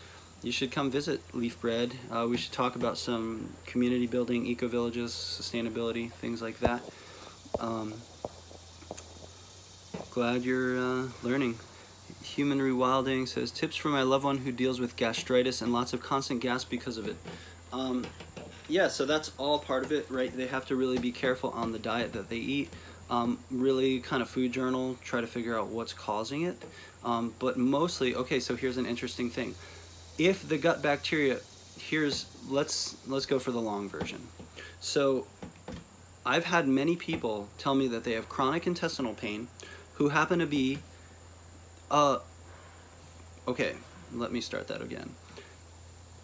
You should come visit Leaf Bread. We should talk about some community building, eco-villages, sustainability, things like that. Glad you're learning. Human Rewilding says, tips for my loved one who deals with gastritis and lots of constant gas because of it. Yeah, so that's all part of it, right? They have to really be careful on the diet that they eat. Really kind of food journal, try to figure out what's causing it. But mostly, okay, so here's an interesting thing. If the gut bacteria, let's go for the long version. So I've had many people tell me that they have chronic intestinal pain who happen to be, okay, let me start that again.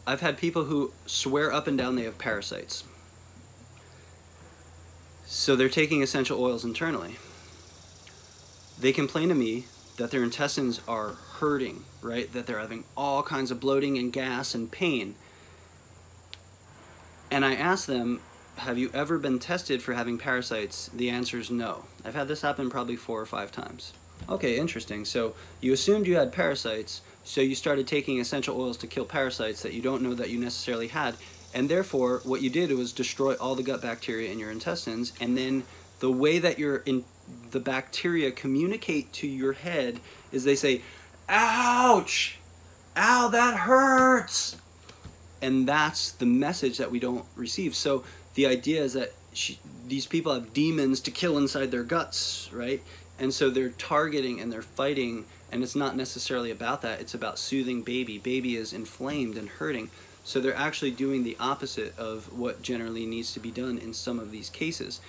I've had people who swear up and down they have parasites. So they're taking essential oils internally. They complain to me that their intestines are hurting, right? That they're having all kinds of bloating and gas and pain. And I ask them, have you ever been tested for having parasites? The answer is no. I've had this happen probably 4 or 5 times. Okay, interesting. So you assumed you had parasites, so you started taking essential oils to kill parasites that you don't know that you necessarily had, and therefore what you did was destroy all the gut bacteria in your intestines, and then the way that the bacteria communicate to your head is they say, ouch, ow, that hurts. And that's the message that we don't receive. So the idea is that these people have demons to kill inside their guts, right? And so they're targeting and they're fighting, and it's not necessarily about that. It's about soothing baby. Baby is inflamed and hurting. So they're actually doing the opposite of what generally needs to be done in some of these cases.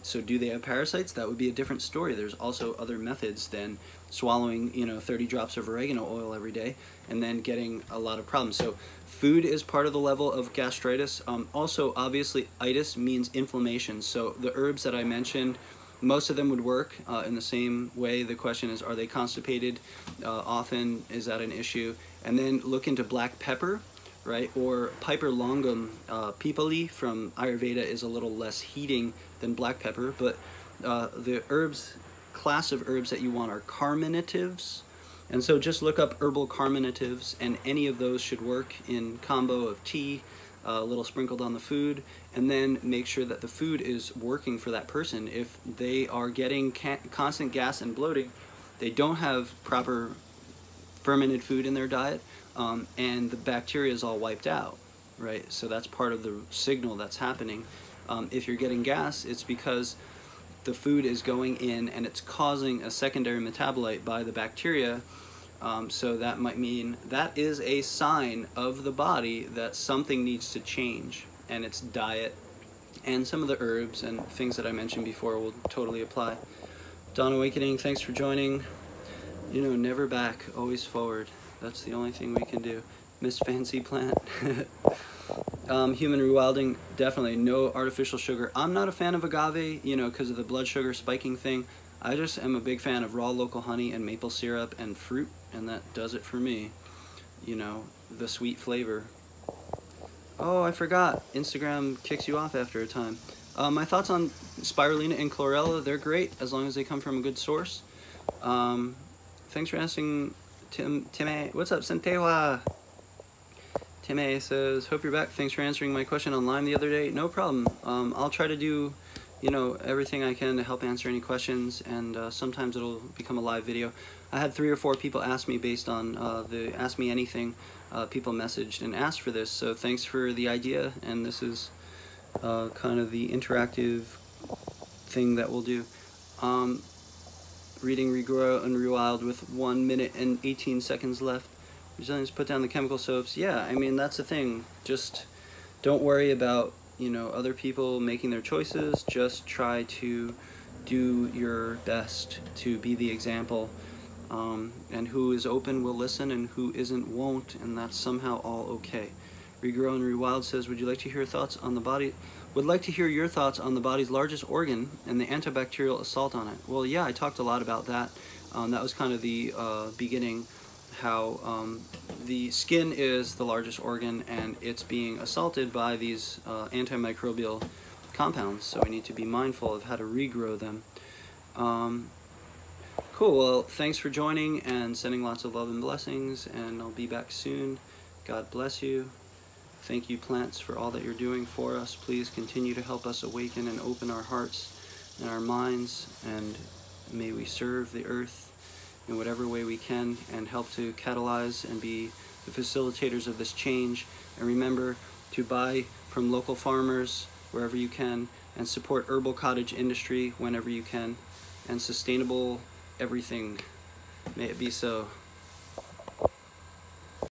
So do they have parasites? That would be a different story. There's also other methods than swallowing, 30 drops of oregano oil every day and then getting a lot of problems. So food is part of the level of gastritis. Also, obviously, itis means inflammation. So the herbs that I mentioned, most of them would work in the same way. The question is, are they constipated? Often, is that an issue? And then look into black pepper, right? Or Piper longum pipali from Ayurveda is a little less heating than black pepper, but the class of herbs that you want are carminatives. And so just look up herbal carminatives, and any of those should work in combo of tea, a little sprinkled on the food, and then make sure that the food is working for that person. If they are getting constant gas and bloating, they don't have proper fermented food in their diet, and the bacteria is all wiped out, right? So that's part of the signal that's happening. If you're getting gas, it's because the food is going in and it's causing a secondary metabolite by the bacteria. So that might mean that is a sign of the body that something needs to change, and it's diet and some of the herbs and things that I mentioned before will totally apply. Dawn Awakening, thanks for joining. Never back, always forward. That's the only thing we can do. Miss Fancy Plant. Human Rewilding, definitely no artificial sugar. I'm not a fan of agave, because of the blood sugar spiking thing. I just am a big fan of raw local honey and maple syrup and fruit, and that does it for me. The sweet flavor. Oh, I forgot. Instagram kicks you off after a time. My thoughts on spirulina and chlorella, they're great as long as they come from a good source. Thanks for asking, Time. What's up, Santewa? Time says, hope you're back. Thanks for answering my question on Lyme the other day. No problem. I'll try to do, everything I can to help answer any questions, and sometimes it'll become a live video. I had 3 or 4 people ask me based on the Ask Me Anything. People messaged and asked for this, so thanks for the idea, and this is kind of the interactive thing that we'll do. Reading Regrow and Rewild with 1 minute and 18 seconds left. Resilience, put down the chemical soaps. Yeah, I mean, that's the thing. Just don't worry about, other people making their choices. Just try to do your best to be the example. And who is open will listen, and who isn't won't, and that's somehow all okay. Regrow and Rewild says, would you like to hear thoughts on the body? Would like to hear your thoughts on the body's largest organ and the antibacterial assault on it. Well, yeah, I talked a lot about that. That was kind of the beginning, how the skin is the largest organ and it's being assaulted by these antimicrobial compounds, so we need to be mindful of how to regrow them. Cool, well, thanks for joining and sending lots of love and blessings, and I'll be back soon. God bless you. Thank you, plants, for all that you're doing for us. Please continue to help us awaken and open our hearts and our minds, and may we serve the earth in whatever way we can and help to catalyze and be the facilitators of this change. And remember to buy from local farmers wherever you can, and support herbal cottage industry whenever you can, and sustainable everything. May it be so.